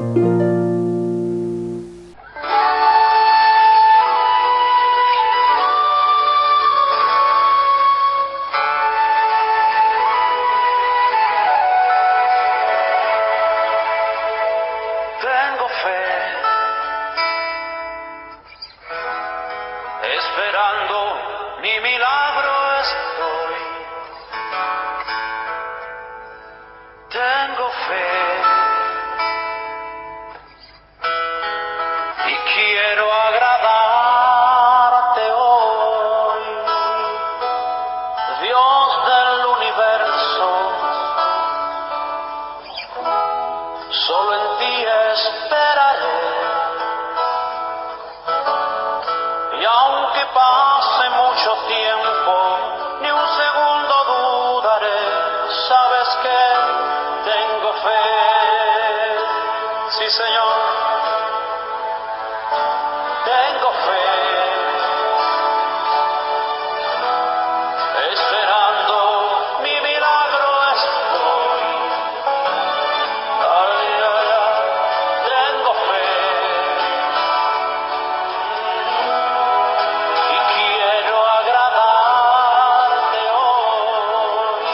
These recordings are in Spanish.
Tengo fe, esperando mi milagro estoy. Tengo fe y quiero agradarte hoy, Dios del universo. Solo en ti esperaré, y aunque pase mucho tiempo, ni un segundo dudaré. Sabes que tengo fe, sí Señor, tengo fe, esperando mi milagro estoy. Tengo fe y quiero agradarte hoy.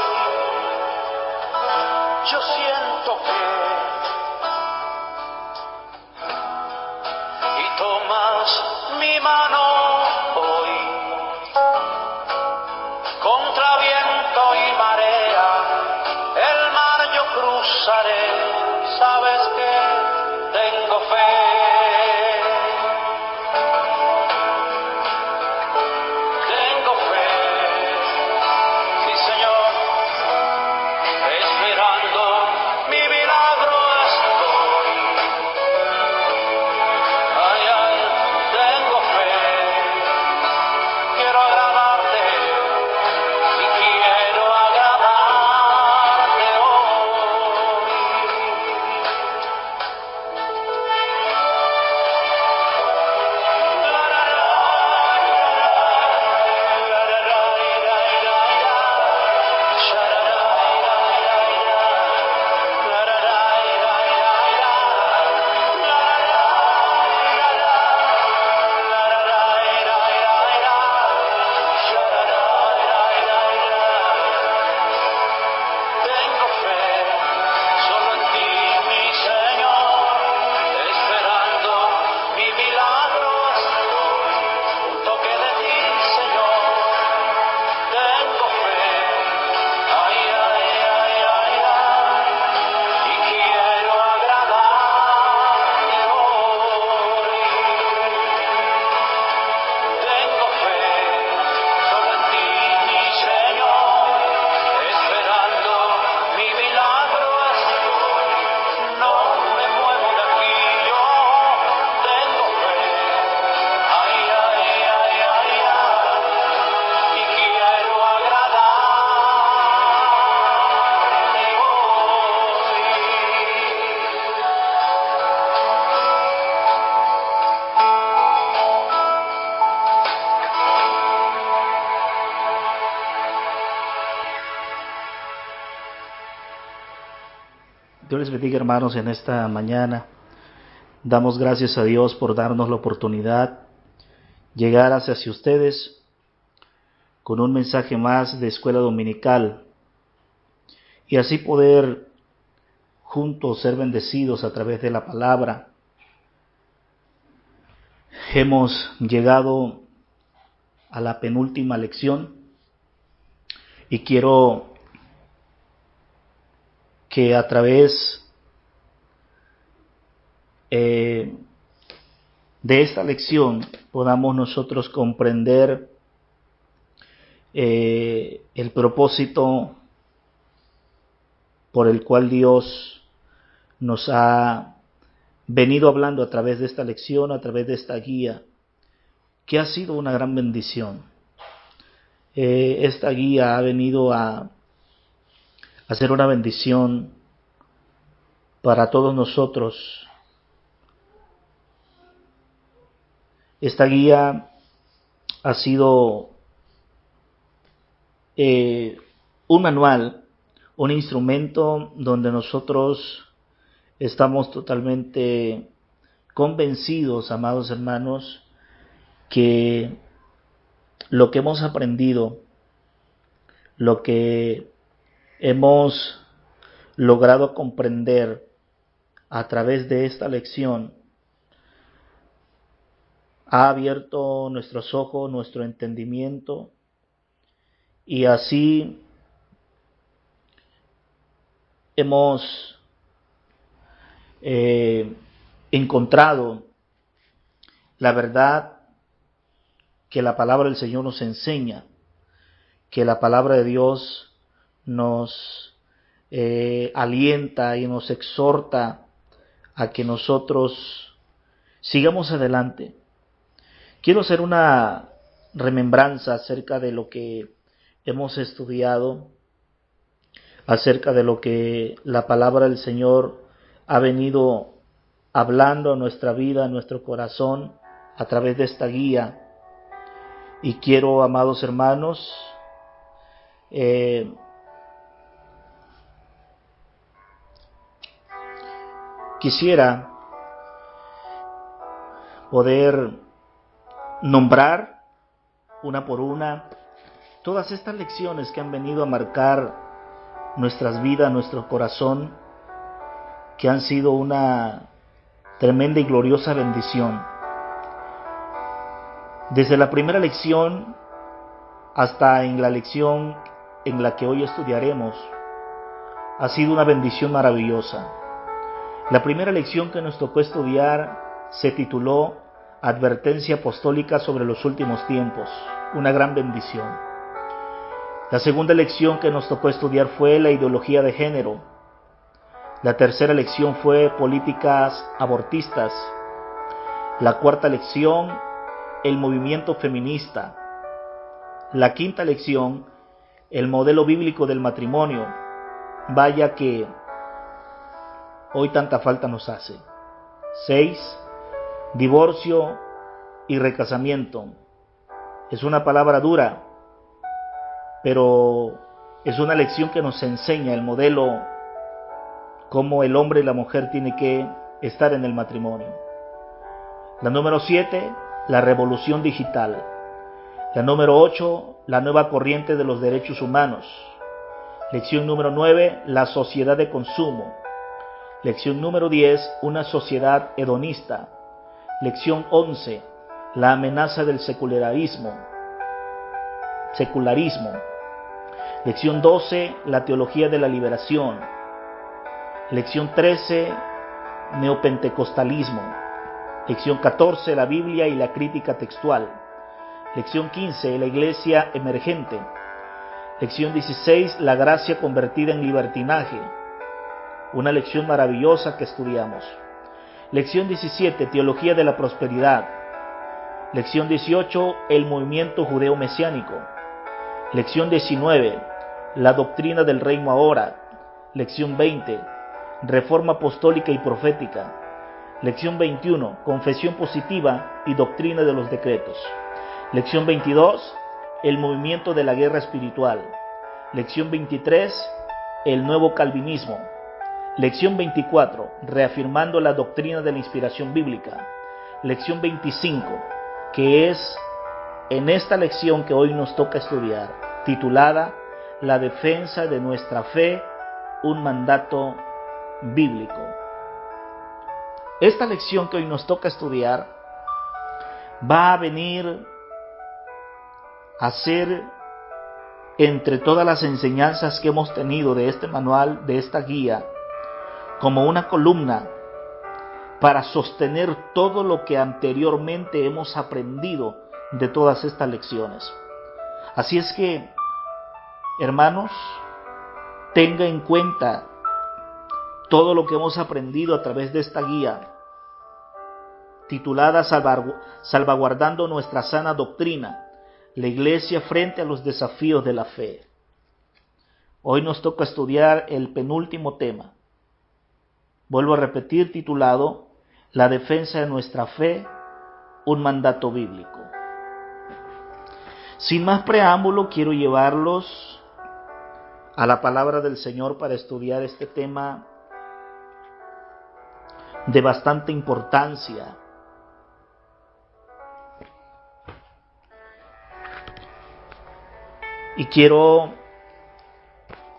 Yo siento que y tomas mi mano hoy, contra viento y marea, el mar yo cruzaré. Sabes que tengo fe, sí Señor, esperando mi milagro estoy. Ay, ay, tengo fe, quiero agradarte y quiero agradarte hoy. Tengo fe, solo en ti, mi Señor, esperando mi milagro estoy. Un toque de ti, Señor, tengo fe, ay, ay, ay, ay, ay, y quiero agradarte hoy. Tengo fe, solo en ti, mi Señor, esperando mi milagro estoy. No me muevo de aquí, yo tengo fe, ay, ay, ay, ay, ay, y quiero agradarte hoy. Dios les bendiga, hermanos, en esta mañana. Damos gracias a Dios por darnos la oportunidad llegar hacia ustedes con un mensaje más de escuela dominical y así poder juntos ser bendecidos a través de la palabra. Hemos llegado a la penúltima lección y quiero que a través de esta lección podamos nosotros comprender el propósito por el cual Dios nos ha venido hablando a través de esta lección, a través de esta guía, que ha sido una gran bendición. Esta guía ha venido a ser una bendición para todos nosotros. Esta guía ha sido un manual, un instrumento donde nosotros Estamos totalmente convencidos, amados hermanos, que lo que hemos aprendido, lo que hemos logrado comprender a través de esta lección, ha abierto nuestros ojos, nuestro entendimiento, y así hemos encontrado la verdad que la palabra del Señor nos enseña, que la palabra de Dios nos alienta y nos exhorta a que nosotros sigamos adelante. Quiero hacer una remembranza acerca de lo que hemos estudiado, acerca de lo que la palabra del Señor ha venido hablando a nuestra vida, a nuestro corazón, a través de esta guía. Y quiero, amados hermanos, quisiera poder nombrar una por una todas estas lecciones que han venido a marcar nuestras vidas, nuestro corazón, que han sido una tremenda y gloriosa bendición. Desde la primera lección hasta en la lección en la que hoy estudiaremos, ha sido una bendición maravillosa. La primera lección que nos tocó estudiar se tituló Advertencia apostólica sobre los últimos tiempos, una gran bendición. La segunda lección que nos tocó estudiar fue la ideología de género. La tercera lección fue políticas abortistas. La cuarta lección, el movimiento feminista. La quinta lección, el modelo bíblico del matrimonio. Vaya que hoy tanta falta nos hace. 6. Divorcio y recasamiento. Es una palabra dura, pero es una lección que nos enseña el modelo, cómo el hombre y la mujer tienen que estar en el matrimonio. La número 7, la revolución digital. La número 8, la nueva corriente de los derechos humanos. Lección número 9, la sociedad de consumo. Lección número 10, una sociedad hedonista. Lección 11, la amenaza del secularismo. Lección 12, la teología de la liberación. Lección 13, neopentecostalismo. Lección 14, la Biblia y la crítica textual. Lección 15, la iglesia emergente. Lección 16, la gracia convertida en libertinaje. Una lección maravillosa que estudiamos. Lección 17, teología de la prosperidad. Lección 18, el movimiento judeo-mesiánico. Lección 19, la doctrina del reino ahora. Lección 20, reforma apostólica y profética. Lección 21, confesión positiva y doctrina de los decretos. Lección 22, el movimiento de la guerra espiritual. Lección 23, el nuevo calvinismo. Lección 24, reafirmando la doctrina de la inspiración bíblica. Lección 25, que es en esta lección que hoy nos toca estudiar, titulada La defensa de nuestra fe, un mandato bíblico. Esta lección que hoy nos toca estudiar va a venir a ser, entre todas las enseñanzas que hemos tenido de este manual, de esta guía, como una columna para sostener todo lo que anteriormente hemos aprendido de todas estas lecciones. Así es que, hermanos, tenga en cuenta todo lo que hemos aprendido a través de esta guía, titulada Salvaguardando nuestra sana doctrina, la iglesia frente a los desafíos de la fe. Hoy nos toca estudiar el penúltimo tema. Vuelvo a repetir, titulado La defensa de nuestra fe, un mandato bíblico. Sin más preámbulo, quiero llevarlos a la palabra del Señor para estudiar este tema de bastante importancia. Y quiero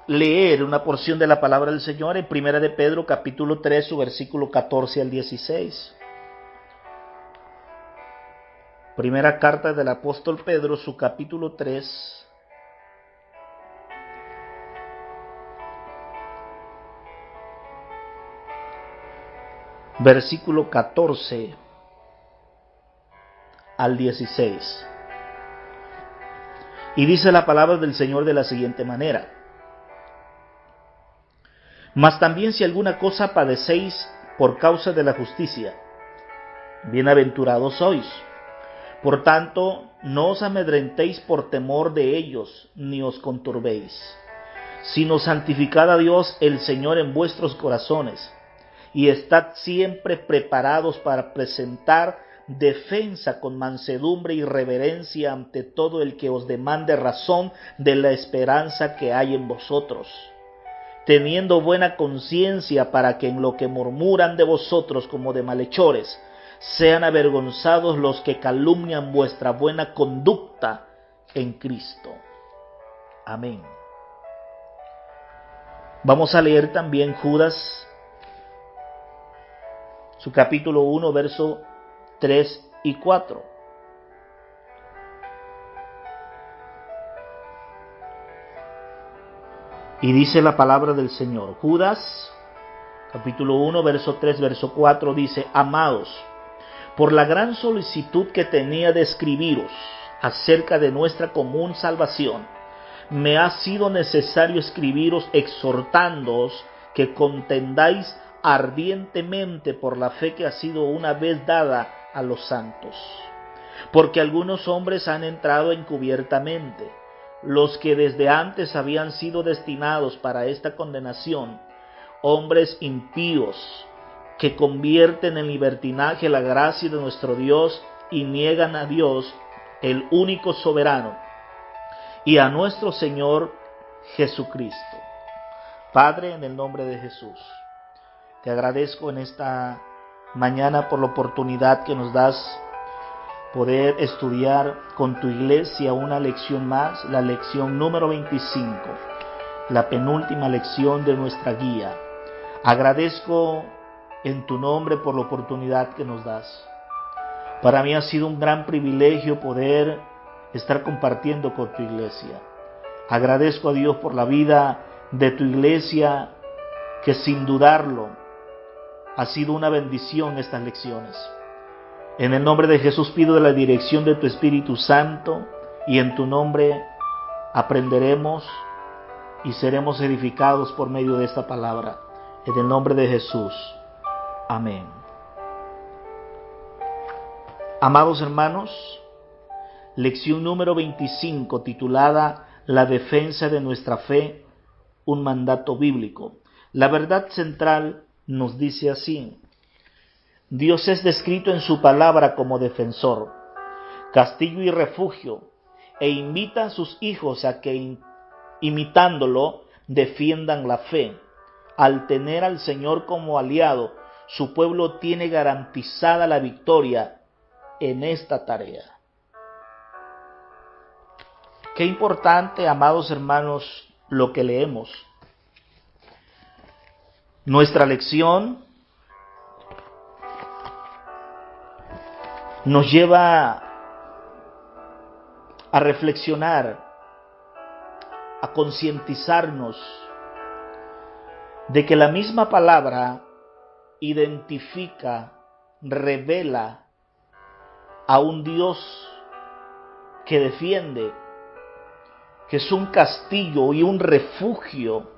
leer una porción de la palabra del Señor en Primera de Pedro, capítulo 3, su versículo 14 al 16. Primera carta del apóstol Pedro, su capítulo 3, versículo 14 al 16. Y dice la palabra del Señor de la siguiente manera: Mas también si alguna cosa padecéis por causa de la justicia, bienaventurados sois. Por tanto, no os amedrentéis por temor de ellos, ni os conturbéis, sino santificad a Dios el Señor en vuestros corazones, y estad siempre preparados para presentar defensa con mansedumbre y reverencia ante todo el que os demande razón de la esperanza que hay en vosotros, teniendo buena conciencia, para que en lo que murmuran de vosotros como de malhechores, sean avergonzados los que calumnian vuestra buena conducta en Cristo. Amén. Vamos a leer también Judas, su capítulo 1, verso 3 y 4. Y dice la palabra del Señor. Judas, capítulo 1, verso 3, verso 4, dice: Amados, por la gran solicitud que tenía de escribiros acerca de nuestra común salvación, me ha sido necesario escribiros exhortándoos que contendáis ardientemente por la fe que ha sido una vez dada a los santos. Porque algunos hombres han entrado encubiertamente, los que desde antes habían sido destinados para esta condenación, hombres impíos, que convierten en libertinaje la gracia de nuestro Dios y niegan a Dios, el único soberano, y a nuestro Señor Jesucristo. Padre, en el nombre de Jesús, te agradezco en esta mañana por la oportunidad que nos das poder estudiar con tu iglesia una lección más, la lección número 25, la penúltima lección de nuestra guía. Agradezco en tu nombre por la oportunidad que nos das. Para mí ha sido un gran privilegio poder estar compartiendo con tu iglesia. Agradezco a Dios por la vida de tu iglesia, que sin dudarlo ha sido una bendición estas lecciones. En el nombre de Jesús pido de la dirección de tu Espíritu Santo, y en tu nombre aprenderemos y seremos edificados por medio de esta palabra. En el nombre de Jesús. Amén. Amados hermanos, lección número 25, titulada La defensa de nuestra fe, un mandato bíblico. La verdad central nos dice así: Dios es descrito en su palabra como defensor, castillo y refugio, e invita a sus hijos a que, imitándolo, defiendan la fe. Al tener al Señor como aliado, su pueblo tiene garantizada la victoria en esta tarea. Qué importante, amados hermanos, lo que leemos. Nuestra lección nos lleva a reflexionar, a concientizarnos de que la misma palabra identifica, revela a un Dios que defiende, que es un castillo y un refugio.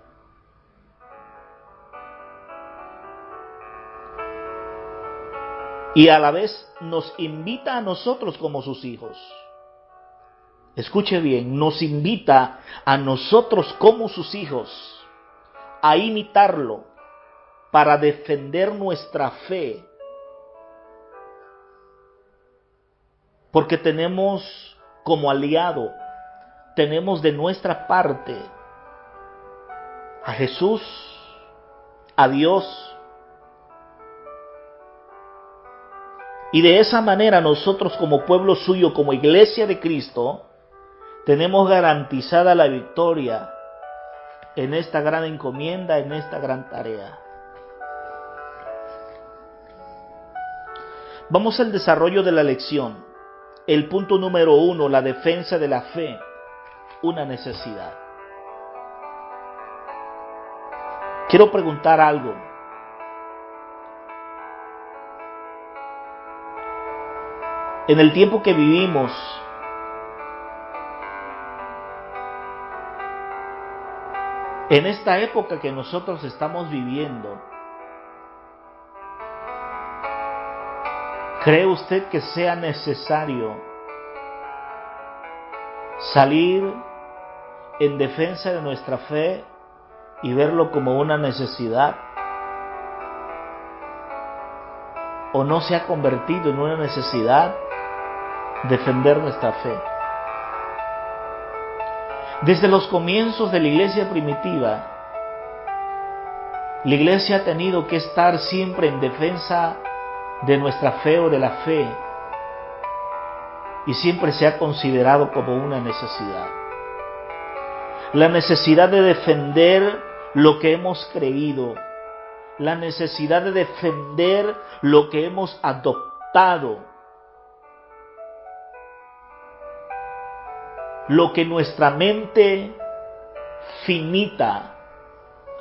Y a la vez nos invita a nosotros como sus hijos. Escuche bien, nos invita a nosotros como sus hijos a imitarlo para defender nuestra fe. Porque tenemos como aliado, tenemos de nuestra parte a Jesús, a Dios, Y de esa manera nosotros como pueblo suyo, como iglesia de Cristo, tenemos garantizada la victoria en esta gran encomienda, en esta gran tarea. Vamos al desarrollo de la lección. El punto número 1, la defensa de la fe, una necesidad. Quiero preguntar algo. En el tiempo que vivimos, en esta época que nosotros estamos viviendo, ¿cree usted que sea necesario salir en defensa de nuestra fe y verlo como una necesidad? ¿O no se ha convertido en una necesidad defender nuestra fe? Desde los comienzos de la iglesia primitiva, la iglesia ha tenido que estar siempre en defensa de nuestra fe o de la fe, y siempre se ha considerado como una necesidad. La necesidad de defender lo que hemos creído, la necesidad de defender lo que hemos adoptado, lo que nuestra mente finita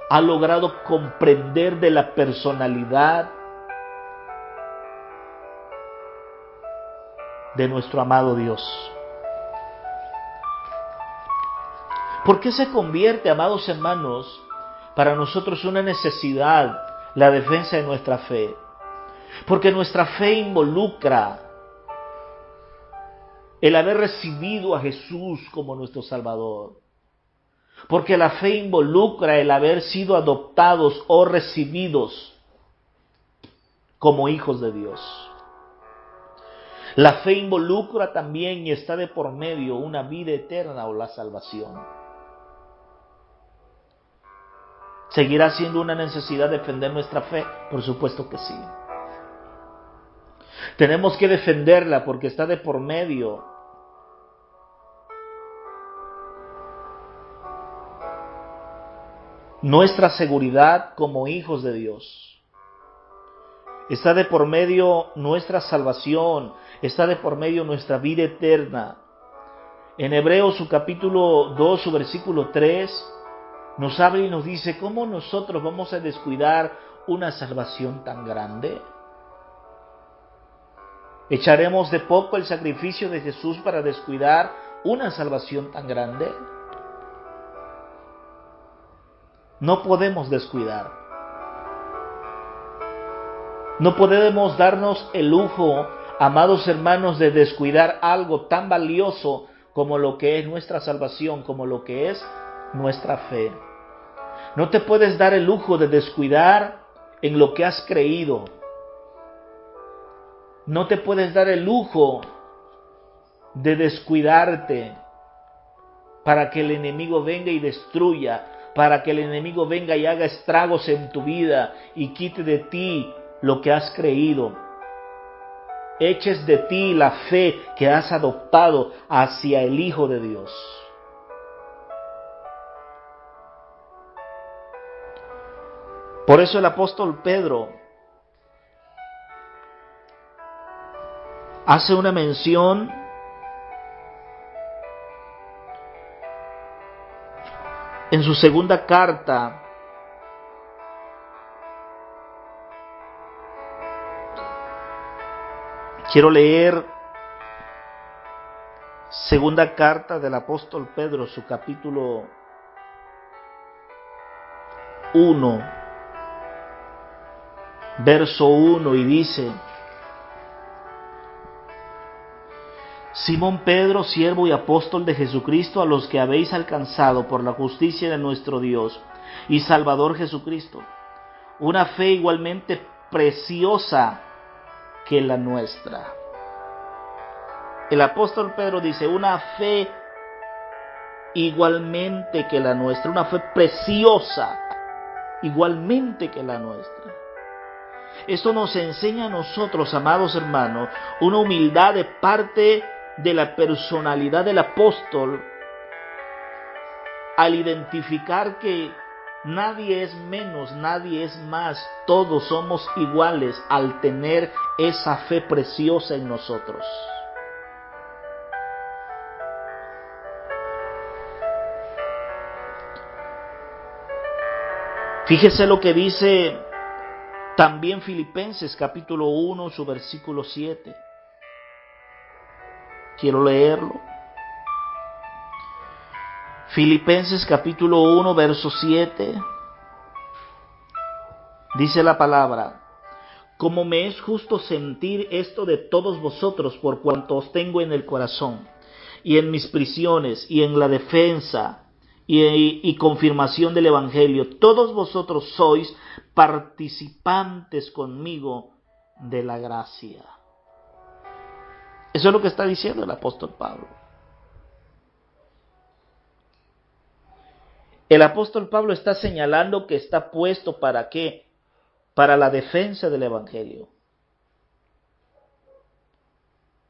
ha logrado comprender de la personalidad de nuestro amado Dios. ¿Por qué se convierte, amados hermanos, para nosotros una necesidad la defensa de nuestra fe? Porque nuestra fe involucra el haber recibido a Jesús como nuestro Salvador. Porque la fe involucra el haber sido adoptados o recibidos como hijos de Dios. La fe involucra también y está de por medio una vida eterna o la salvación. ¿Seguirá siendo una necesidad defender nuestra fe? Por supuesto que sí. Tenemos que defenderla porque está de por medio nuestra seguridad como hijos de Dios. Está de por medio nuestra salvación, está de por medio nuestra vida eterna. En Hebreos su capítulo 2, su versículo 3, nos habla y nos dice, ¿cómo nosotros vamos a descuidar una salvación tan grande? ¿Echaremos de poco el sacrificio de Jesús para descuidar una salvación tan grande? No podemos descuidar. No podemos darnos el lujo, amados hermanos, de descuidar algo tan valioso como lo que es nuestra salvación, como lo que es nuestra fe. No te puedes dar el lujo de descuidar en lo que has creído. No te puedes dar el lujo de descuidarte para que el enemigo venga y destruya, para que el enemigo venga y haga estragos en tu vida y quite de ti lo que has creído. Eches de ti la fe que has adoptado hacia el Hijo de Dios. Por eso el apóstol Pedro hace una mención en su segunda carta Quiero leer segunda carta del apóstol Pedro, su capítulo 1, verso 1, y dice: Simón Pedro, siervo y apóstol de Jesucristo, a los que habéis alcanzado por la justicia de nuestro Dios y Salvador Jesucristo, una fe igualmente preciosa que la nuestra. El apóstol Pedro dice, una fe igualmente que la nuestra, una fe preciosa igualmente que la nuestra. Esto nos enseña a nosotros, amados hermanos, una humildad de parte de la personalidad del apóstol al identificar que nadie es menos, nadie es más, todos somos iguales al tener esa fe preciosa en nosotros. Fíjese lo que dice también Filipenses capítulo 1, su versículo 7. Quiero leerlo. Filipenses capítulo 1, verso 7. Dice la palabra: como me es justo sentir esto de todos vosotros, por cuanto os tengo en el corazón, y en mis prisiones, y en la defensa y confirmación del Evangelio, todos vosotros sois participantes conmigo de la gracia. Eso es lo que está diciendo el apóstol Pablo. El apóstol Pablo está señalando que está puesto ¿para qué? Para la defensa del Evangelio.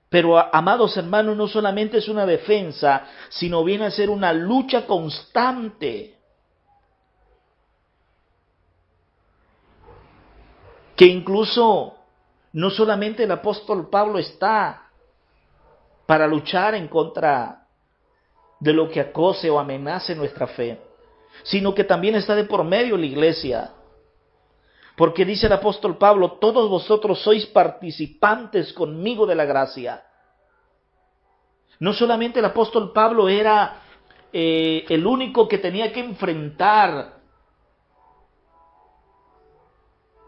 Pero, amados hermanos, no solamente es una defensa, sino viene a ser una lucha constante. Que incluso no solamente el apóstol Pablo está para luchar en contra de lo que acose o amenace nuestra fe, sino que también está de por medio la iglesia. Porque dice el apóstol Pablo: todos vosotros sois participantes conmigo de la gracia. No solamente el apóstol Pablo era el único que tenía que enfrentar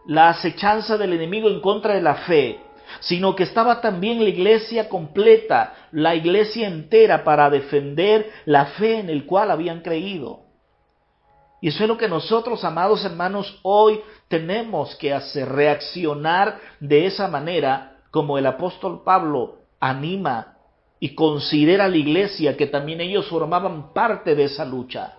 la acechanza del enemigo en contra de la fe, sino que estaba también la iglesia completa, la iglesia entera, para defender la fe en el cual habían creído. Y eso es lo que nosotros, amados hermanos, hoy tenemos que hacer, reaccionar de esa manera como el apóstol Pablo anima y considera a la iglesia que también ellos formaban parte de esa lucha.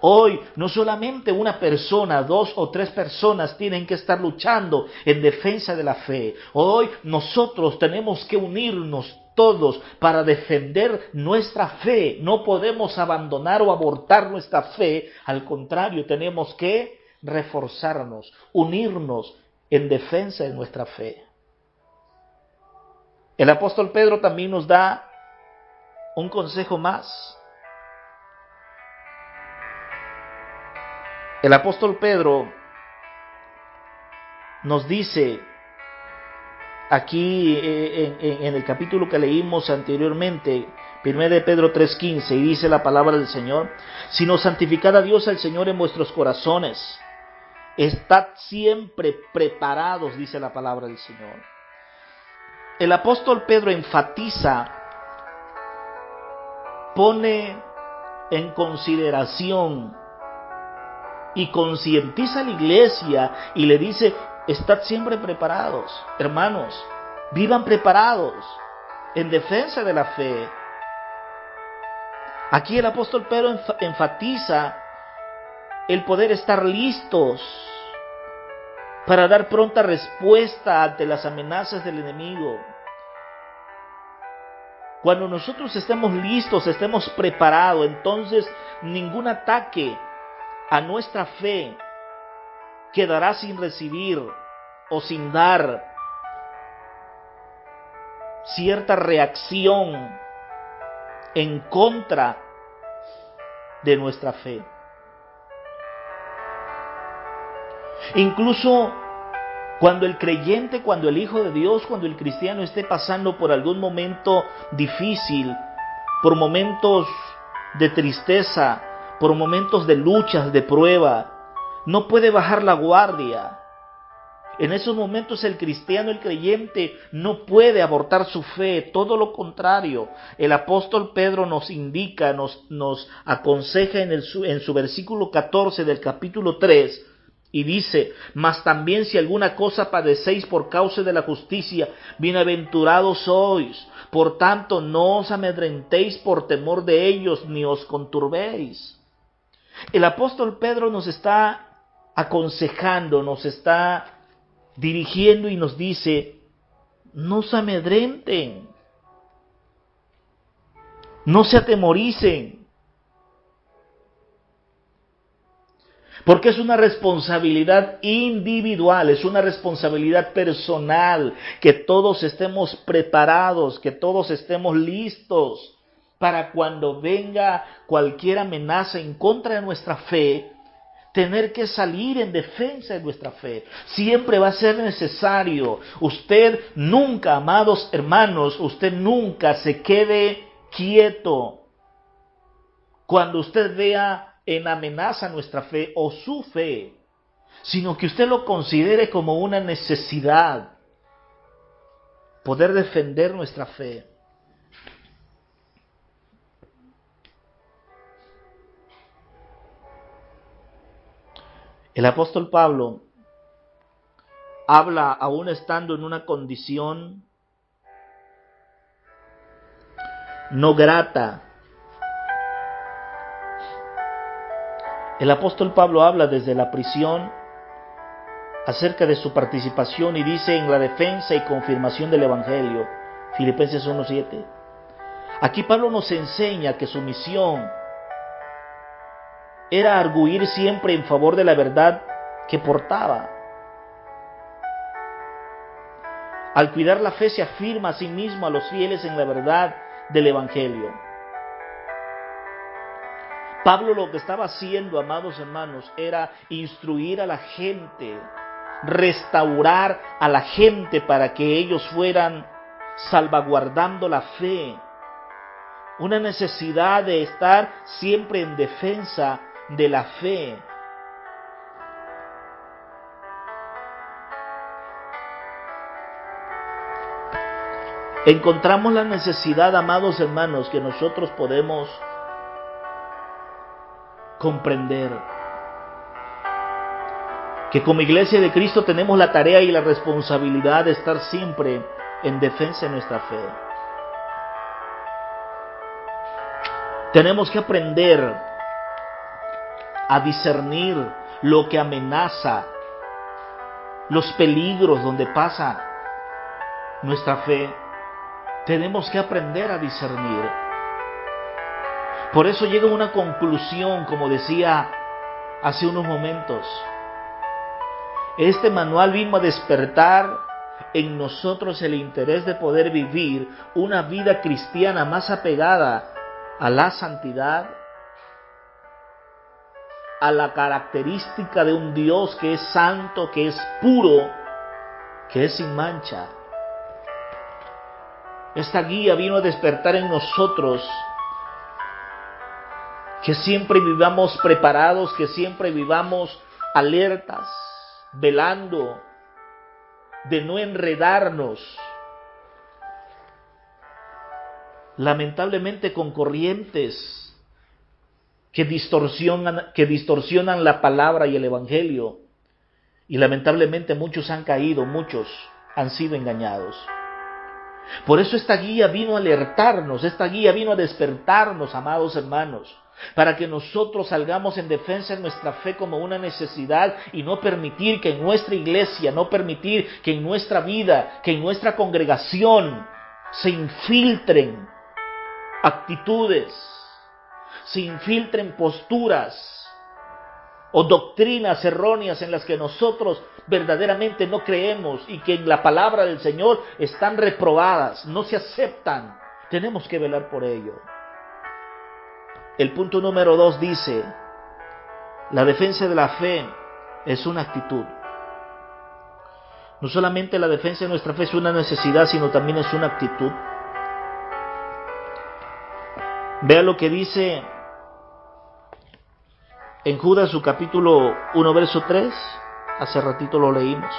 Hoy no solamente una persona, 2 o 3 personas tienen que estar luchando en defensa de la fe. Hoy nosotros tenemos que unirnos todos para defender nuestra fe. No podemos abandonar o abortar nuestra fe. Al contrario, tenemos que reforzarnos, unirnos en defensa de nuestra fe. El apóstol Pedro también nos da un consejo más. El apóstol Pedro nos dice aquí en el capítulo que leímos anteriormente, 1 de Pedro 3:15, y dice la palabra del Señor: sino santificad a Dios al Señor en vuestros corazones, estad siempre preparados, dice la palabra del Señor. El apóstol Pedro enfatiza, pone en consideración y concientiza a la iglesia y le dice: estad siempre preparados. Hermanos, vivan preparados en defensa de la fe. Aquí el apóstol Pedro enfatiza el poder estar listos para dar pronta respuesta ante las amenazas del enemigo. Cuando nosotros estemos listos, estemos preparados, entonces ningún ataque a nuestra fe quedará sin recibir o sin dar cierta reacción en contra de nuestra fe. Incluso cuando el creyente, cuando el hijo de Dios, cuando el cristiano esté pasando por algún momento difícil, por momentos de tristeza, por momentos de luchas, de prueba, no puede bajar la guardia. En esos momentos el cristiano, el creyente, no puede abortar su fe, todo lo contrario. El apóstol Pedro nos indica, nos aconseja en su versículo 14 del capítulo 3, y dice: mas también si alguna cosa padecéis por causa de la justicia, bienaventurados sois. Por tanto, no os amedrentéis por temor de ellos, ni os conturbéis. El apóstol Pedro nos está aconsejando, nos está dirigiendo y nos dice: no se amedrenten, no se atemoricen, porque es una responsabilidad individual, es una responsabilidad personal, que todos estemos preparados, que todos estemos listos para cuando venga cualquier amenaza en contra de nuestra fe, tener que salir en defensa de nuestra fe. Siempre va a ser necesario. Usted nunca, amados hermanos, usted nunca se quede quieto cuando usted vea en amenaza nuestra fe o su fe, sino que usted lo considere como una necesidad, poder defender nuestra fe. El apóstol Pablo habla aún estando en una condición no grata. El apóstol Pablo habla desde la prisión acerca de su participación y dice: en la defensa y confirmación del Evangelio. Filipenses 1:7. Aquí Pablo nos enseña que su misión era arguir siempre en favor de la verdad que portaba. Al cuidar la fe se afirma a sí mismo a los fieles en la verdad del Evangelio. Pablo lo que estaba haciendo, amados hermanos, era instruir a la gente, restaurar a la gente para que ellos fueran salvaguardando la fe. Una necesidad de estar siempre en defensa de la fe. Encontramos la necesidad, amados hermanos, que nosotros podemos comprender. Que como iglesia de Cristo tenemos la tarea y la responsabilidad de estar siempre en defensa de nuestra fe. Tenemos que aprender a discernir lo que amenaza, los peligros donde pasa nuestra fe. Tenemos que aprender a discernir. Por eso llega una conclusión, como decía hace unos momentos. Este manual vino a despertar en nosotros el interés de poder vivir una vida cristiana más apegada a la santidad, a la característica de un Dios que es santo, que es puro, que es sin mancha. Esta guía vino a despertar en nosotros que siempre vivamos preparados, que siempre vivamos alertas, velando, de no enredarnos, lamentablemente, con corrientes que distorsionan la palabra y el Evangelio. Y lamentablemente muchos han caído, muchos han sido engañados. Por eso esta guía vino a alertarnos, esta guía vino a despertarnos, amados hermanos, para que nosotros salgamos en defensa de nuestra fe como una necesidad y no permitir que en nuestra iglesia, no permitir que en nuestra vida, que en nuestra congregación se infiltren actitudes, se infiltren posturas o doctrinas erróneas en las que nosotros verdaderamente no creemos y que en la palabra del Señor están reprobadas, no se aceptan. Tenemos que velar por ello. El punto número 2 dice: la defensa de la fe es una actitud. No solamente la defensa de nuestra fe es una necesidad, sino también es una actitud. Vea lo que dice en Judas, su capítulo 1, verso 3. Hace ratito lo leímos.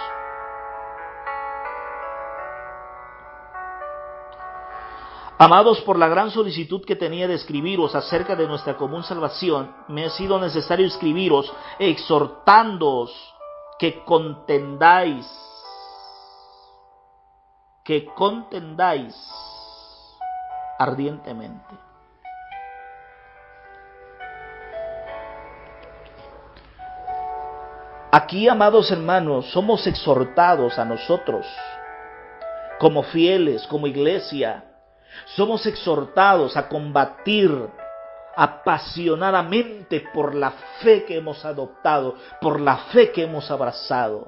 Amados, por la gran solicitud que tenía de escribiros acerca de nuestra común salvación, me ha sido necesario escribiros exhortándoos que contendáis ardientemente. Aquí, amados hermanos, somos exhortados a nosotros, como fieles, como iglesia, somos exhortados a combatir apasionadamente por la fe que hemos adoptado, por la fe que hemos abrazado.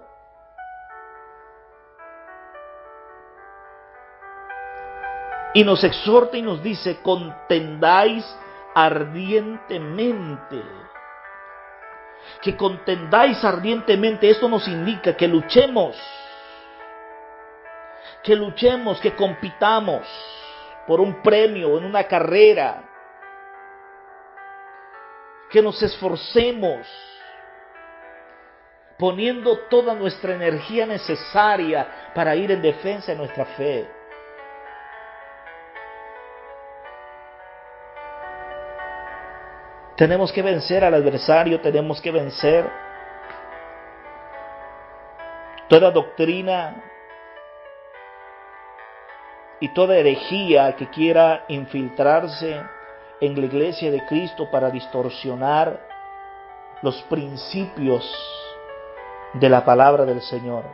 Y nos exhorta y nos dice, contendáis ardientemente. Que contendáis ardientemente, esto nos indica que luchemos, que compitamos por un premio, en una carrera, que nos esforcemos, poniendo toda nuestra energía necesaria para ir en defensa de nuestra fe. Tenemos que vencer al adversario, tenemos que vencer toda doctrina y toda herejía que quiera infiltrarse en la iglesia de Cristo para distorsionar los principios de la palabra del Señor.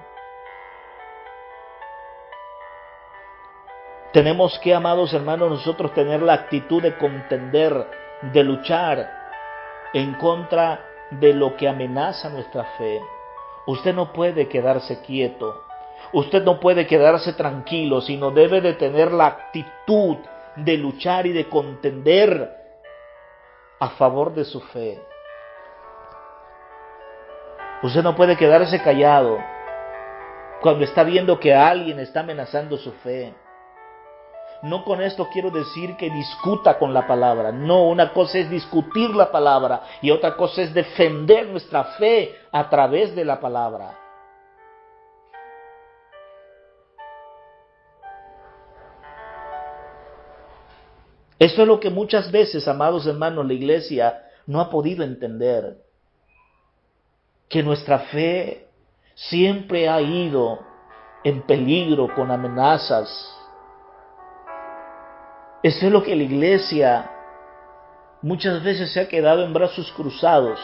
Tenemos que, amados hermanos, nosotros tener la actitud de contender, de luchar en contra de lo que amenaza nuestra fe. Usted no puede quedarse quieto, usted no puede quedarse tranquilo, sino debe de tener la actitud de luchar y de contender a favor de su fe. Usted no puede quedarse callado cuando está viendo que alguien está amenazando su fe. No con esto quiero decir que discuta con la palabra. No, una cosa es discutir la palabra y otra cosa es defender nuestra fe a través de la palabra. Esto es lo que muchas veces, amados hermanos, la iglesia no ha podido entender. Que nuestra fe siempre ha ido en peligro con amenazas. Eso es lo que la iglesia muchas veces se ha quedado en brazos cruzados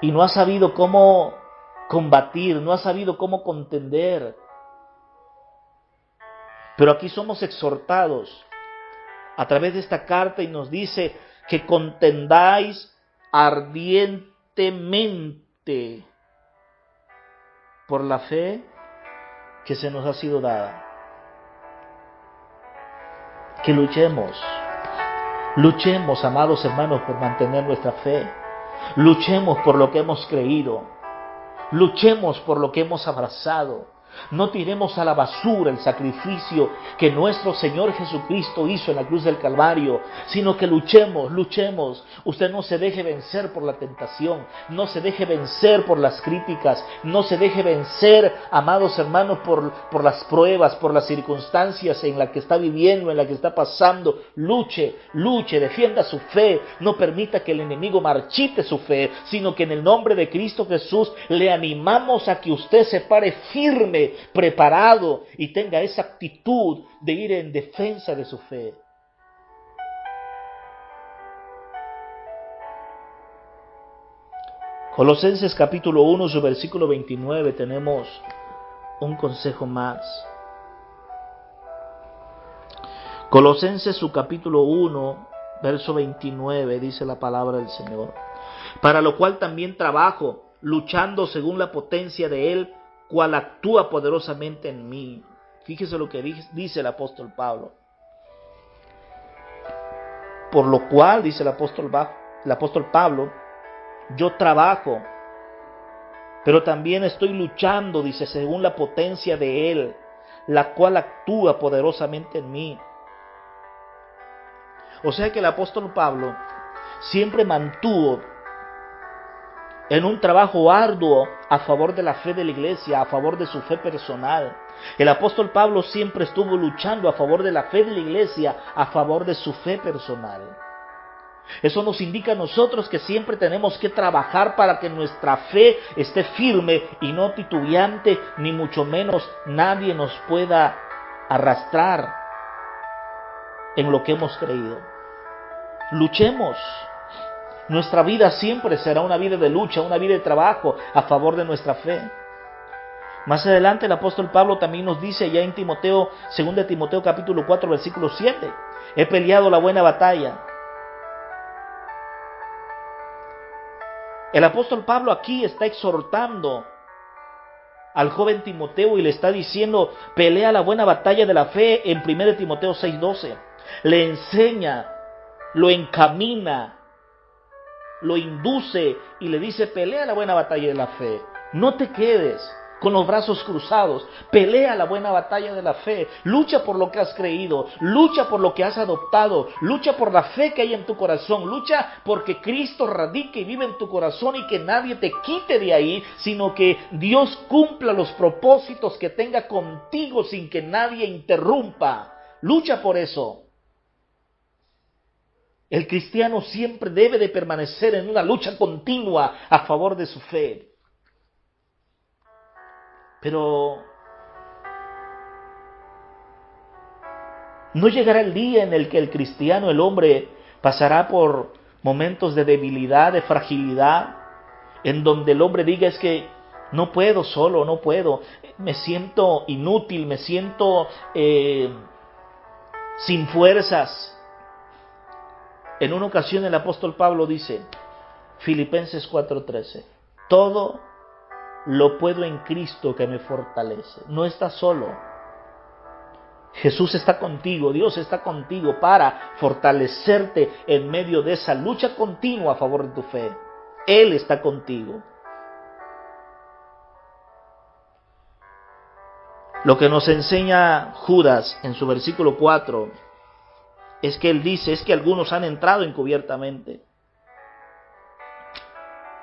y no ha sabido cómo combatir, no ha sabido cómo contender. Pero aquí somos exhortados a través de esta carta y nos dice que contendáis ardientemente por la fe que se nos ha sido dada. Que luchemos, amados hermanos, por mantener nuestra fe. Luchemos por lo que hemos creído. Luchemos por lo que hemos abrazado. No tiremos a la basura el sacrificio que nuestro Señor Jesucristo hizo en la cruz del Calvario, sino que luchemos. Usted no se deje vencer por la tentación, no se deje vencer por las críticas, no se deje vencer, amados hermanos, por las pruebas, por las circunstancias en las que está viviendo, en las que está pasando. Luche, defienda su fe, no permita que el enemigo marchite su fe, sino que en el nombre de Cristo Jesús le animamos a que usted se pare firme, preparado y tenga esa actitud de ir en defensa de su fe. Colosenses capítulo 1, su versículo 29, tenemos un consejo más. Colosenses su capítulo 1, verso 29, dice la palabra del Señor. Para lo cual también trabajo, luchando según la potencia de Él, cual actúa poderosamente en mí. Fíjese lo que dice el apóstol Pablo. Por lo cual, dice el apóstol Pablo, yo trabajo, pero también estoy luchando, dice, según la potencia de Él, la cual actúa poderosamente en mí. O sea que el apóstol Pablo siempre mantuvo en un trabajo arduo a favor de la fe de la iglesia, a favor de su fe personal. El apóstol Pablo siempre estuvo luchando a favor de la fe de la iglesia, a favor de su fe personal. Eso nos indica a nosotros que siempre tenemos que trabajar para que nuestra fe esté firme y no titubeante, ni mucho menos nadie nos pueda arrastrar en lo que hemos creído. Luchemos Nuestra vida siempre será una vida de lucha, una vida de trabajo a favor de nuestra fe. Más adelante el apóstol Pablo también nos dice allá en Timoteo, 2 Timoteo capítulo 4, versículo 7, he peleado la buena batalla. El apóstol Pablo aquí está exhortando al joven Timoteo y le está diciendo, pelea la buena batalla de la fe en 1 Timoteo 6:12. Le enseña, lo encamina, lo induce y le dice, pelea la buena batalla de la fe. No te quedes con los brazos cruzados, pelea la buena batalla de la fe, lucha por lo que has creído, lucha por lo que has adoptado, lucha por la fe que hay en tu corazón, lucha porque Cristo radique y vive en tu corazón y que nadie te quite de ahí, sino que Dios cumpla los propósitos que tenga contigo sin que nadie interrumpa. Lucha por eso. El cristiano siempre debe de permanecer en una lucha continua a favor de su fe. Pero no llegará el día en el que el cristiano, el hombre, pasará por momentos de debilidad, de fragilidad, en donde el hombre diga es que no puedo solo, no puedo, me siento inútil, me siento sin fuerzas. En una ocasión el apóstol Pablo dice, Filipenses 4:13, todo lo puedo en Cristo que me fortalece. No estás solo. Jesús está contigo, Dios está contigo para fortalecerte en medio de esa lucha continua a favor de tu fe. Él está contigo. Lo que nos enseña Judas en su versículo 4 es que él dice, es que algunos han entrado encubiertamente.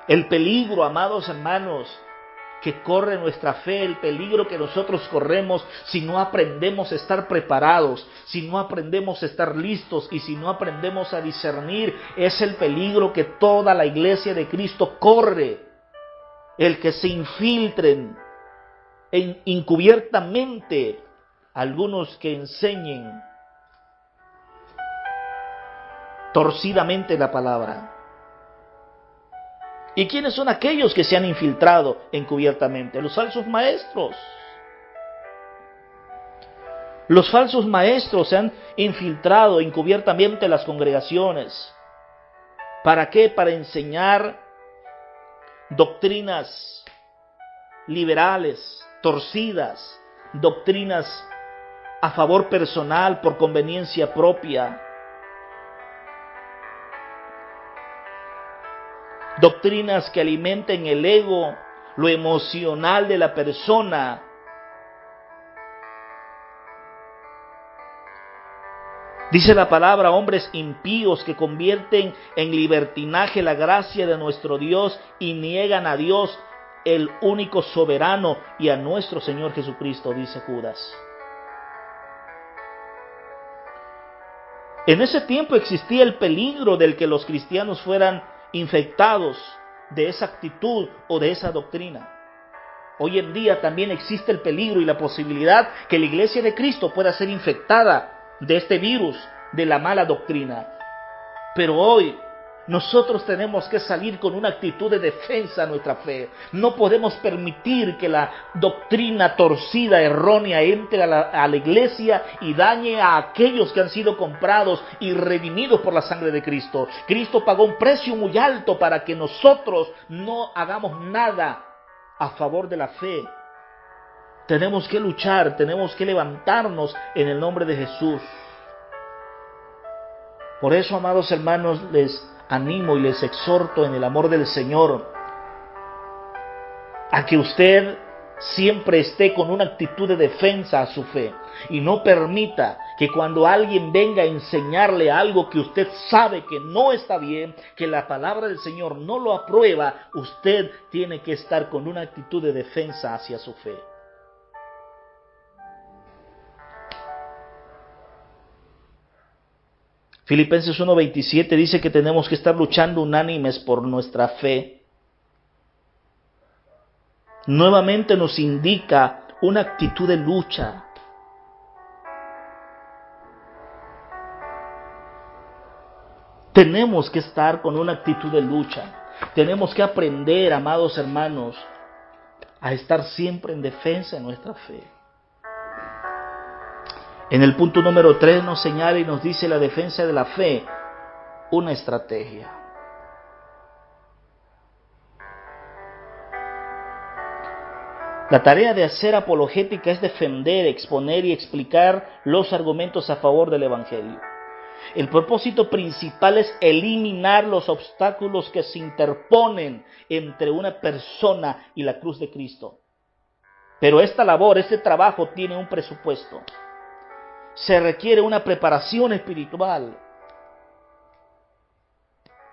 El peligro, amados hermanos, que corre nuestra fe, el peligro que nosotros corremos si no aprendemos a estar preparados, si no aprendemos a estar listos y si no aprendemos a discernir, es el peligro que toda la iglesia de Cristo corre, el que se infiltren encubiertamente algunos que enseñen torcidamente la palabra. ¿Y quiénes son aquellos que se han infiltrado encubiertamente? Los falsos maestros. Los falsos maestros se han infiltrado encubiertamente en las congregaciones. ¿Para qué? Para enseñar doctrinas liberales, torcidas, doctrinas a favor personal, por conveniencia propia. Doctrinas que alimenten el ego, lo emocional de la persona. Dice la palabra, hombres impíos que convierten en libertinaje la gracia de nuestro Dios y niegan a Dios, el único soberano, y a nuestro Señor Jesucristo, dice Judas. En ese tiempo existía el peligro del que los cristianos fueran infectados de esa actitud o de esa doctrina. Hoy en día también existe el peligro y la posibilidad que la iglesia de Cristo pueda ser infectada de este virus de la mala doctrina. Pero hoy nosotros tenemos que salir con una actitud de defensa a nuestra fe. No podemos permitir que la doctrina torcida, errónea, entre a la iglesia y dañe a aquellos que han sido comprados y redimidos por la sangre de Cristo. Cristo pagó un precio muy alto para que nosotros no hagamos nada a favor de la fe. Tenemos que luchar, tenemos que levantarnos en el nombre de Jesús. Por eso, amados hermanos, les animo y les exhorto en el amor del Señor a que usted siempre esté con una actitud de defensa a su fe y no permita que cuando alguien venga a enseñarle algo que usted sabe que no está bien, que la palabra del Señor no lo aprueba, usted tiene que estar con una actitud de defensa hacia su fe. Filipenses 1:27 dice que tenemos que estar luchando unánimes por nuestra fe. Nuevamente nos indica una actitud de lucha. Tenemos que estar con una actitud de lucha. Tenemos que aprender, amados hermanos, a estar siempre en defensa de nuestra fe. En el punto número 3 nos señala y nos dice la defensa de la fe, una estrategia. La tarea de hacer apologética es defender, exponer y explicar los argumentos a favor del Evangelio. El propósito principal es eliminar los obstáculos que se interponen entre una persona y la cruz de Cristo. Pero esta labor, este trabajo tiene un presupuesto. Se requiere una preparación espiritual,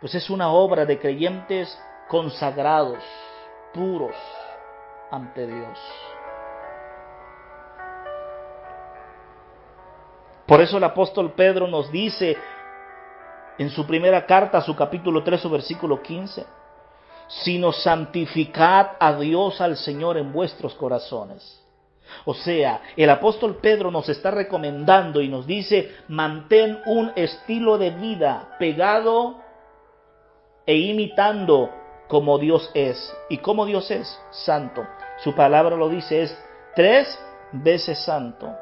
pues es una obra de creyentes consagrados, puros ante Dios. Por eso el apóstol Pedro nos dice en su primera carta, su capítulo 3, su versículo 15, sino santificad a Dios al Señor en vuestros corazones. O sea, el apóstol Pedro nos está recomendando y nos dice, mantén un estilo de vida pegado e imitando como Dios es. ¿Y cómo Dios es? Santo. Su palabra lo dice, es 3 veces santo.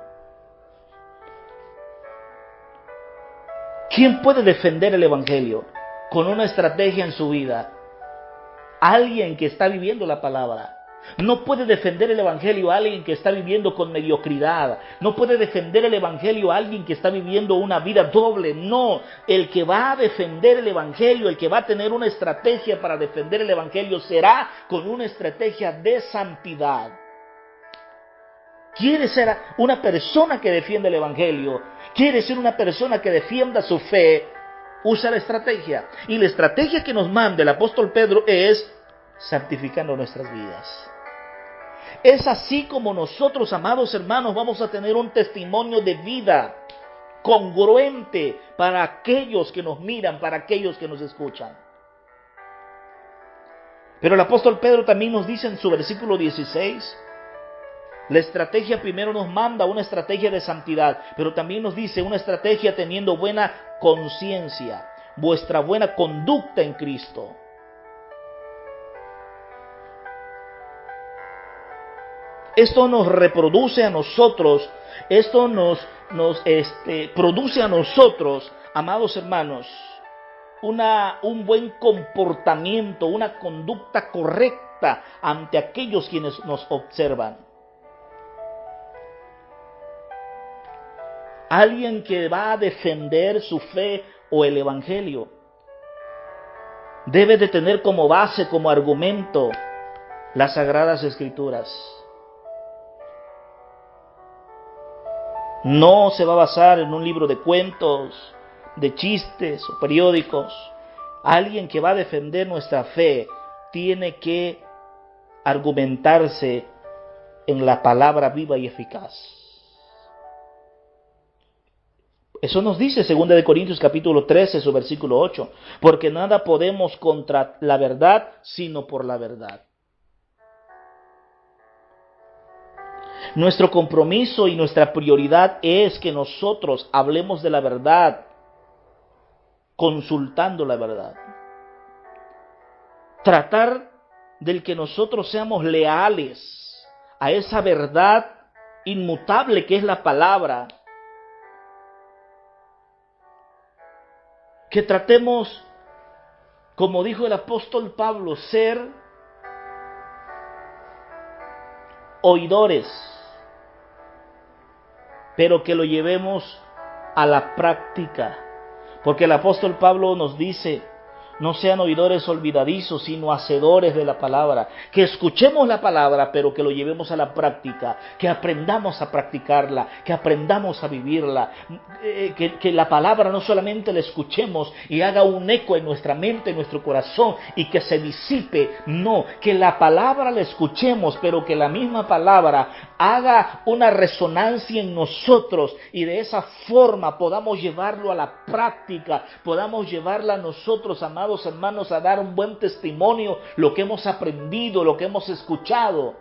¿Quién puede defender el Evangelio con una estrategia en su vida? Alguien que está viviendo la palabra. No puede defender el Evangelio a alguien que está viviendo con mediocridad. No puede defender el Evangelio a alguien que está viviendo una vida doble. No, el que va a defender el Evangelio, el que va a tener una estrategia para defender el Evangelio será con una estrategia de santidad. ¿Quiere ser una persona que defiende el Evangelio? ¿Quiere ser una persona que defienda su fe? Usa la estrategia. Y la estrategia que nos manda el apóstol Pedro es santificando nuestras vidas. Es así como nosotros, amados hermanos, vamos a tener un testimonio de vida congruente para aquellos que nos miran, para aquellos que nos escuchan. Pero el apóstol Pedro también nos dice en su versículo 16, la estrategia primero nos manda una estrategia de santidad, pero también nos dice una estrategia teniendo buena conciencia, vuestra buena conducta en Cristo. Esto nos reproduce a nosotros, esto nos produce a nosotros, amados hermanos, un buen comportamiento, una conducta correcta ante aquellos quienes nos observan. Alguien que va a defender su fe o el Evangelio debe de tener como base, como argumento, las Sagradas Escrituras. No se va a basar en un libro de cuentos, de chistes o periódicos. Alguien que va a defender nuestra fe tiene que argumentarse en la palabra viva y eficaz. Eso nos dice 2 Corintios capítulo 13, su versículo 8. Porque nada podemos contra la verdad, sino por la verdad. Nuestro compromiso y nuestra prioridad es que nosotros hablemos de la verdad, consultando la verdad. Tratar del que nosotros seamos leales a esa verdad inmutable que es la palabra. Que tratemos, como dijo el apóstol Pablo, ser oidores, pero que lo llevemos a la práctica. Porque el apóstol Pablo nos dice, no sean oidores olvidadizos, sino hacedores de la palabra. Que escuchemos la palabra, pero que lo llevemos a la práctica. Que aprendamos a practicarla, que aprendamos a vivirla. Que la palabra no solamente la escuchemos y haga un eco en nuestra mente, en nuestro corazón, y que se disipe. No, que la palabra la escuchemos, pero que la misma palabra haga una resonancia en nosotros y de esa forma podamos llevarlo a la práctica, podamos llevarla a nosotros, amados hermanos, a dar un buen testimonio, lo que hemos aprendido, lo que hemos escuchado.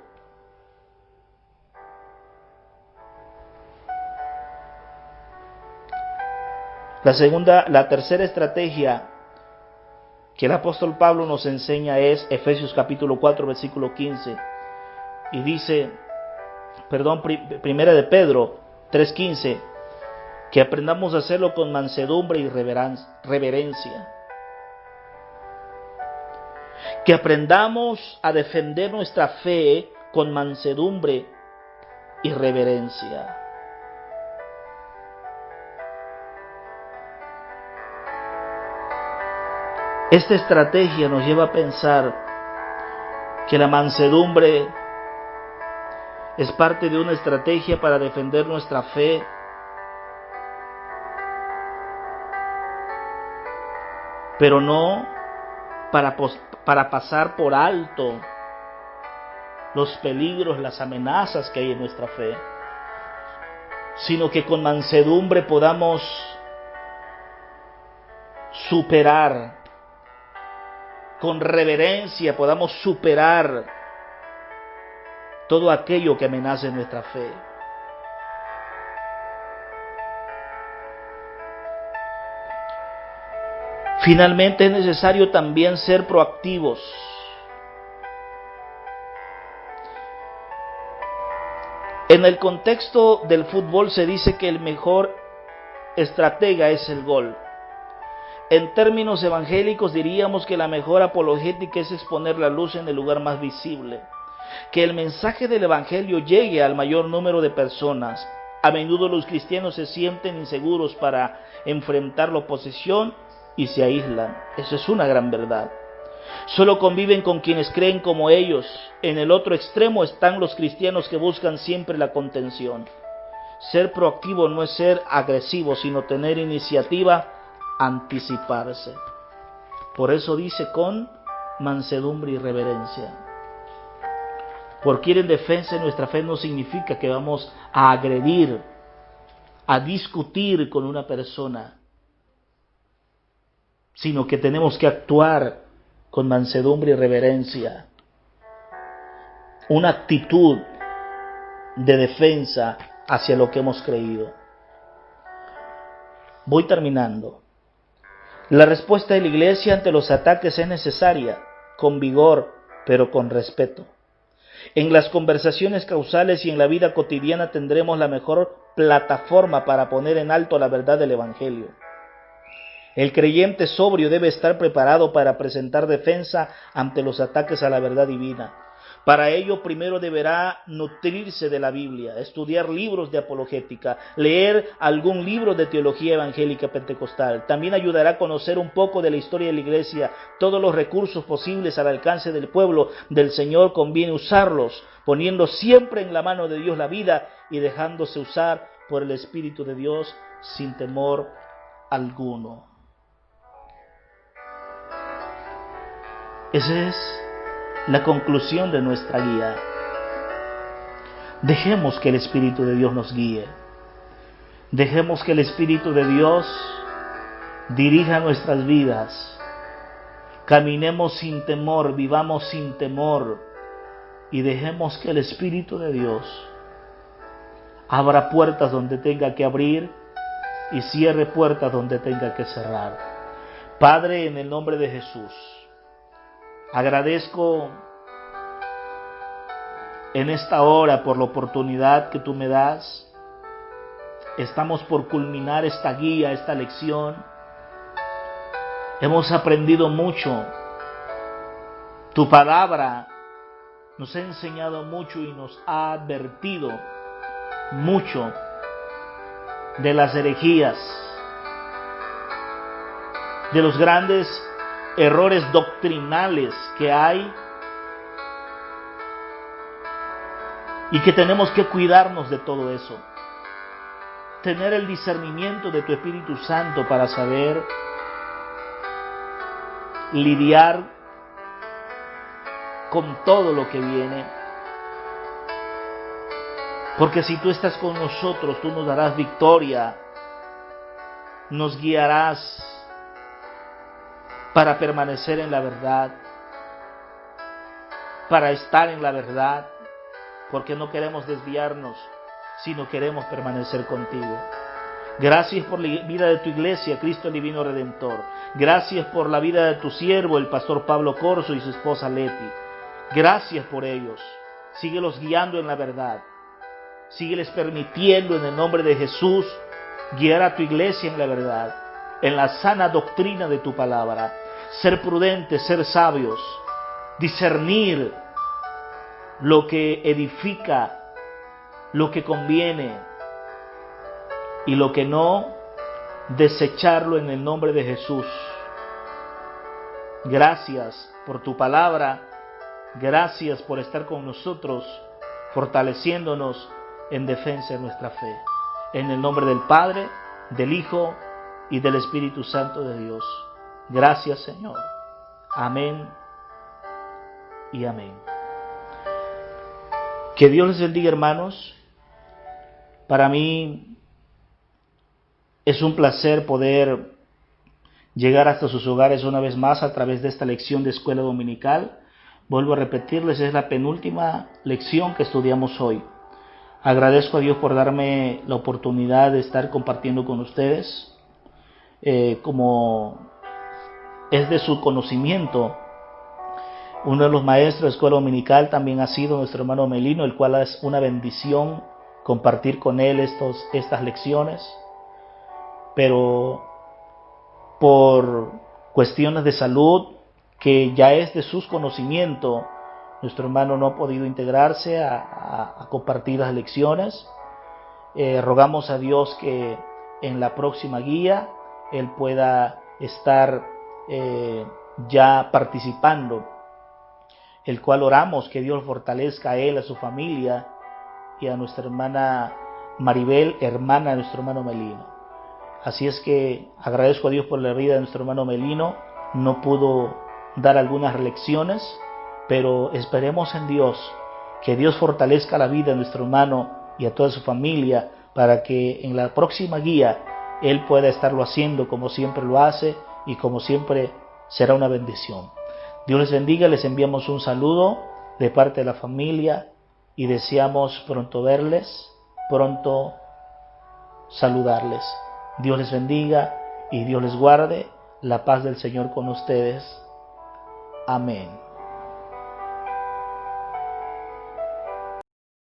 La tercera estrategia que el apóstol Pablo nos enseña es Efesios capítulo 4, versículo 15. Y dice, primera de Pedro 3:15, que aprendamos a hacerlo con mansedumbre y reverencia. Que aprendamos a defender nuestra fe con mansedumbre y reverencia. Esta estrategia nos lleva a pensar que la mansedumbre es parte de una estrategia para defender nuestra fe, pero no para pasar por alto los peligros, las amenazas que hay en nuestra fe, sino que con mansedumbre podamos superar, con reverencia podamos superar todo aquello que amenace nuestra fe. Finalmente es necesario también ser proactivos. En el contexto del fútbol se dice que el mejor estratega es el gol. En términos evangélicos diríamos que la mejor apologética es exponer la luz en el lugar más visible. Que el mensaje del evangelio llegue al mayor número de personas. A menudo los cristianos se sienten inseguros para enfrentar la oposición y se aíslan. Eso es una gran verdad. Solo conviven con quienes creen como ellos. En el otro extremo están los cristianos que buscan siempre la contención. Ser proactivo no es ser agresivo, sino tener iniciativa, anticiparse. Por eso dice con mansedumbre y reverencia. Porque ir en defensa de nuestra fe no significa que vamos a agredir, a discutir con una persona, sino que tenemos que actuar con mansedumbre y reverencia. Una actitud de defensa hacia lo que hemos creído. Voy terminando. La respuesta de la iglesia ante los ataques es necesaria, con vigor, pero con respeto. En las conversaciones causales y en la vida cotidiana tendremos la mejor plataforma para poner en alto la verdad del Evangelio. El creyente sobrio debe estar preparado para presentar defensa ante los ataques a la verdad divina. Para ello, primero deberá nutrirse de la Biblia, estudiar libros de apologética, leer algún libro de teología evangélica pentecostal. También ayudará a conocer un poco de la historia de la iglesia. Todos los recursos posibles al alcance del pueblo del Señor conviene usarlos, poniendo siempre en la mano de Dios la vida y dejándose usar por el Espíritu de Dios sin temor alguno. Esa es la conclusión de nuestra guía. Dejemos que el Espíritu de Dios nos guíe. Dejemos que el Espíritu de Dios dirija nuestras vidas. Caminemos sin temor, vivamos sin temor y dejemos que el Espíritu de Dios abra puertas donde tenga que abrir y cierre puertas donde tenga que cerrar. Padre, en el nombre de Jesús, agradezco en esta hora por la oportunidad que tú me das. Estamos por culminar esta guía, esta lección. Hemos aprendido mucho. Tu palabra nos ha enseñado mucho y nos ha advertido mucho de las herejías, de los grandes errores doctrinales que hay y que tenemos que cuidarnos de todo eso. Tener el discernimiento de tu Espíritu Santo para saber lidiar con todo lo que viene. Porque si tú estás con nosotros, tú nos darás victoria, nos guiarás para permanecer en la verdad, para estar en la verdad, porque no queremos desviarnos, sino queremos permanecer contigo. Gracias por la vida de tu iglesia, Cristo el Divino Redentor. Gracias por la vida de tu siervo, el pastor Pablo Corso y su esposa Leti. Gracias por ellos. Síguelos guiando en la verdad. Sígueles permitiendo en el nombre de Jesús guiar a tu iglesia en la verdad, en la sana doctrina de tu palabra. Ser prudentes, ser sabios, discernir lo que edifica, lo que conviene y lo que no, desecharlo en el nombre de Jesús. Gracias por tu palabra, gracias por estar con nosotros, fortaleciéndonos en defensa de nuestra fe. En el nombre del Padre, del Hijo y del Espíritu Santo de Dios. Gracias, Señor. Amén y amén. Que Dios les bendiga, hermanos. Para mí es un placer poder llegar hasta sus hogares una vez más a través de esta lección de escuela dominical. Vuelvo a repetirles, es la penúltima lección que estudiamos hoy. Agradezco a Dios por darme la oportunidad de estar compartiendo con ustedes. Como es de su conocimiento, uno de los maestros de escuela dominical también ha sido nuestro hermano Melino, el cual es una bendición compartir con él estas lecciones. Pero por cuestiones de salud, que ya es de sus conocimientos, nuestro hermano no ha podido integrarse a compartir las lecciones. Rogamos a Dios que en la próxima guía él pueda estar ya participando, el cual oramos que Dios fortalezca a él, a su familia y a nuestra hermana Maribel, hermana de nuestro hermano Melino. Así es que agradezco a Dios por la vida de nuestro hermano Melino. No pudo dar algunas lecciones, pero esperemos en Dios, que Dios fortalezca la vida de nuestro hermano y a toda su familia, para que en la próxima guía él pueda estarlo haciendo como siempre lo hace y como siempre será una bendición. Dios les bendiga, les enviamos un saludo de parte de la familia y deseamos pronto verles, pronto saludarles. Dios les bendiga y Dios les guarde. La paz del Señor con ustedes. Amén.